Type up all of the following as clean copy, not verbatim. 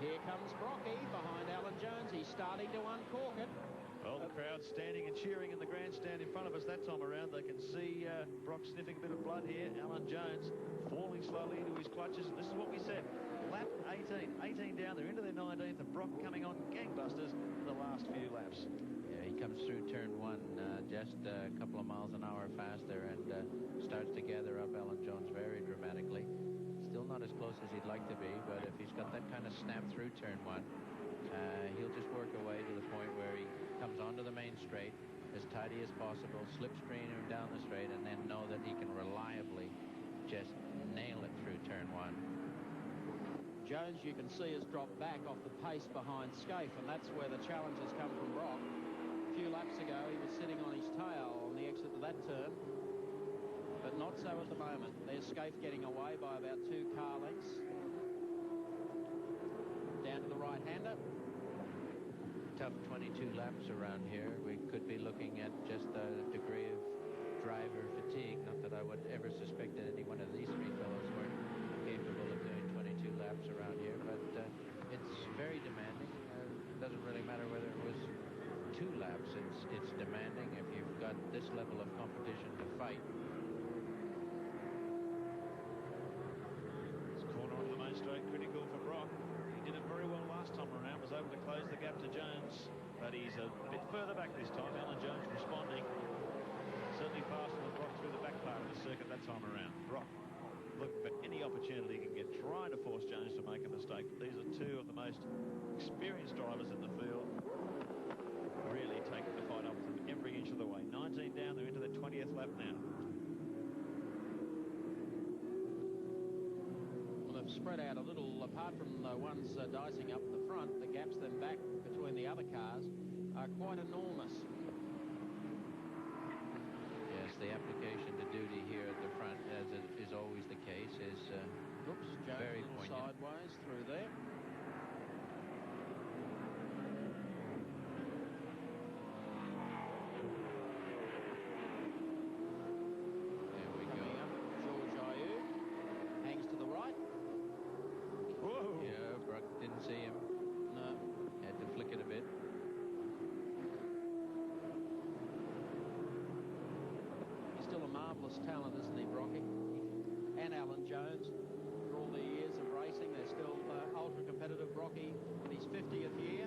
Here comes Brocky behind Alan Jones. He's starting to uncork it. Well, the crowd's standing and cheering in the grandstand in front of us that time around. They can see Brock sniffing a bit of blood here. Alan Jones falling slowly into his clutches. And this is what we said. Lap 18. 18 down. They're into their 19th. And Brock coming on gangbusters the last few laps. Yeah, he comes through turn one just a couple of miles an hour faster and starts to gather up Alan Jones very dramatically. Still not as close as he'd like to be, but if he's got that kind of snap through turn one, he'll just work away to the point where he comes onto the main straight as tidy as possible, slipstream him down the straight, and then know that he can reliably just nail it through turn one. Jones, you can see, has dropped back off the pace behind Scaife, and that's where the challenge has come from Brock. A few laps ago, he was sitting on his tail on the exit of that turn, but not so at the moment. There's Scaife getting away by about 2 car lengths. Down to the right-hander. Tough 22 laps around here. We could be looking at just a degree of driver fatigue. Not that I would ever suspect that any one of these three fellows weren't capable of doing 22 laps around here, but it's very demanding. It doesn't really matter whether it was 2 laps. It's demanding if you've got this level of competition to fight. This corner onto the main straight, critical for Brock. Did it very well last time around, was able to close the gap to Jones, but he's a bit further back this time. Alan Jones responding certainly faster than Brock through the back part of the circuit that time around. Brock looking for any opportunity he can get, trying to force Jones to make a mistake. But these are 2 of the most experienced drivers in the field, really taking the fight up with them every inch of the way. 19 down, they're into their 20th lap now. Spread out a little. Apart from the ones dicing up the front, the gaps then back between the other cars are quite enormous. Yes, the application to duty here at the front, as it is always the case, is very poignant. Sideways through there. There we Coming go. up, George Ayew hangs to the right. Whoa! Yeah, Brock didn't see him. No. Had to flick it a bit. He's still a marvellous talent, isn't he, Brocky? And Alan Jones. For all the years of racing, they're still ultra-competitive. Brocky in his 50th year.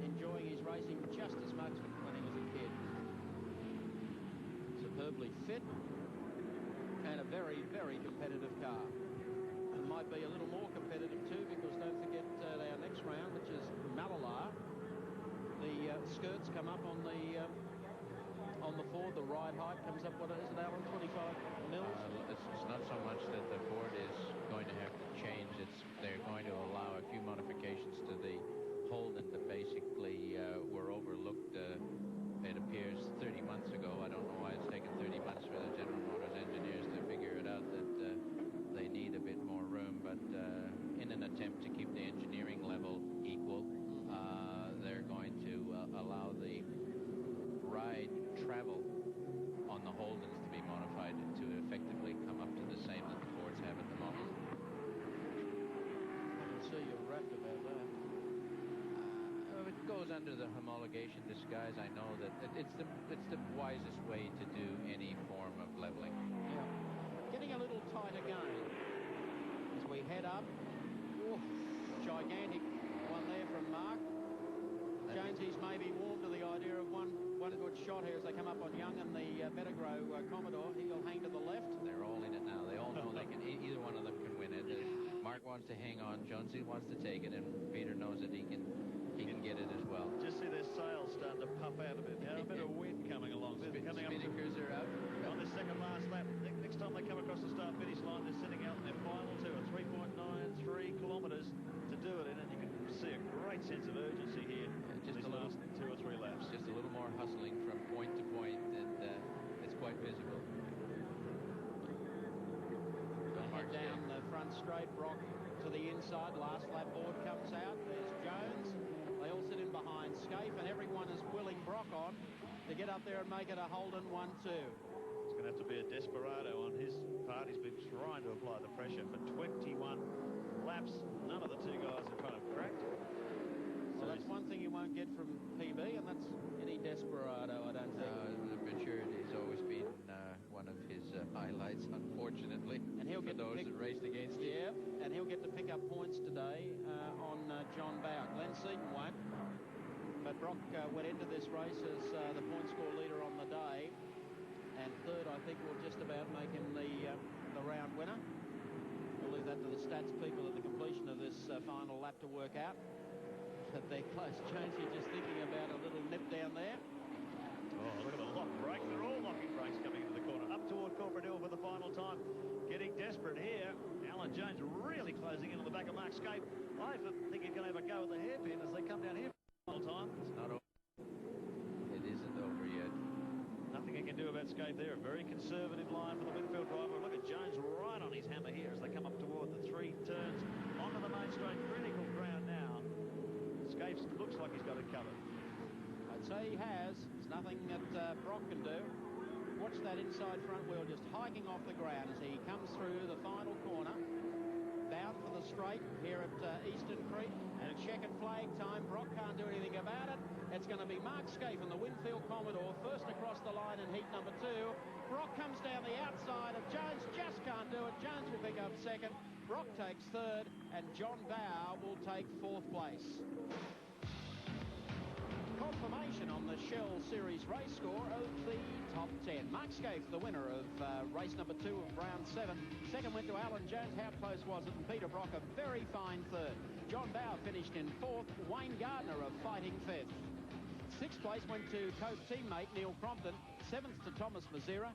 Enjoying his racing just as much when he was a kid. Superbly fit. And a very, very competitive car. And might be a little more competitive too, because don't forget our next round, which is Malalar. The skirts come up on the Ford. The ride height comes up, what is it, Alan? 25 mils? It's not so much that the Ford is going to have to change. They're going to allow a few modifications to the Holden that basically were overlooked, it appears, 30 months ago. I don't know why it's taken 30 months for the General Motors engineers to figure it out that they need a bit more room, but in an attempt to keep the engineering level equal, they're going to allow the ride travel on the Holdens to be modified to effectively come up to the same that the Fords have at the moment. I can see you're wrapped about that. It goes under the homologation disguise. I know that it's the wisest way to do any form of leveling. Yeah. Getting a little tight again as we head up. Ooh, gigantic one there from Mark. Jonesy's maybe warmed to the idea of one good shot here as they come up on Young and the Metagrow Commodore. He'll hang to the left. They're all in it now. They all know they can. Either one of them can win it. Mark wants to hang on. Jonesy wants to take it, and Peter knows that he can get it as well. Just see their sails starting to puff out a bit. Now a bit of wind coming along. Spinnakers are up. On the second last lap. Next time they come across the start-finish line, they're sitting out in their final 2 at 3.93 kilometres to do it in, and you can see a great sense of urgency here. Just these last 2 or 3 laps. Just a little more hustling from point to point, and it's quite visible. Head down the front straight, Brock to the inside. Last lap board comes out. There's Jones. They all sit in behind Scaife, and everyone is willing Brock on to get up there and make it a Holden 1-2. It's going to have to be a desperado on his part. He's been trying to apply the pressure for 21 laps. none of the two guys in front of cracked. Well, that's one thing you won't get from PB, and that's any desperado, I don't think. The maturity has always been one of his highlights, unfortunately, And he'll get for those that raced against him. Yeah, and he'll get to pick up points today on John Bower. Glenn Seaton won't. But Brock went into this race as the point score leader on the day. And third, I think, will just about make him the round winner. We'll leave that to the stats people at the completion of this final lap to work out. But they're close. Jones, you're just thinking about a little nip down there. Oh, look at the lock brakes. They're all locking brakes coming into the corner. Up toward Corporate Hill for the final time. Getting desperate here. Alan Jones really closing in on the back of Mark Scape. I think he's going to have a go at the hairpin as they come down here for the final time. It's not over. It isn't over yet. Nothing he can do about Scape there. A very conservative line for the midfield driver. Look at Jones right on his hammer here as they come up toward the 3 turns onto the main straight. Critical ground now. Scape looks like he's got it covered. I'd say he has. There's nothing that Brock can do. Watch that inside front wheel just hiking off the ground as he comes through the final corner. Bound for the straight here at Eastern Creek. And checkered flag time. Brock can't do anything about it. It's going to be Mark Scape in the Winfield Commodore first across the line in heat number 2. Brock comes down the outside of Jones. Just can't do it. Jones will pick up second. Brock takes third. And John Bower will take 4th place. Confirmation on the Shell Series race score of the top 10. Mark Scafe, the winner of race number 2 of round 7. Second went to Alan Jones. How close was it? And Peter Brock, a very fine third. John Bower finished in 4th. Wayne Gardner of fighting 5th. 6th place went to co-teammate Neil Crompton. 7th to Thomas Mazera.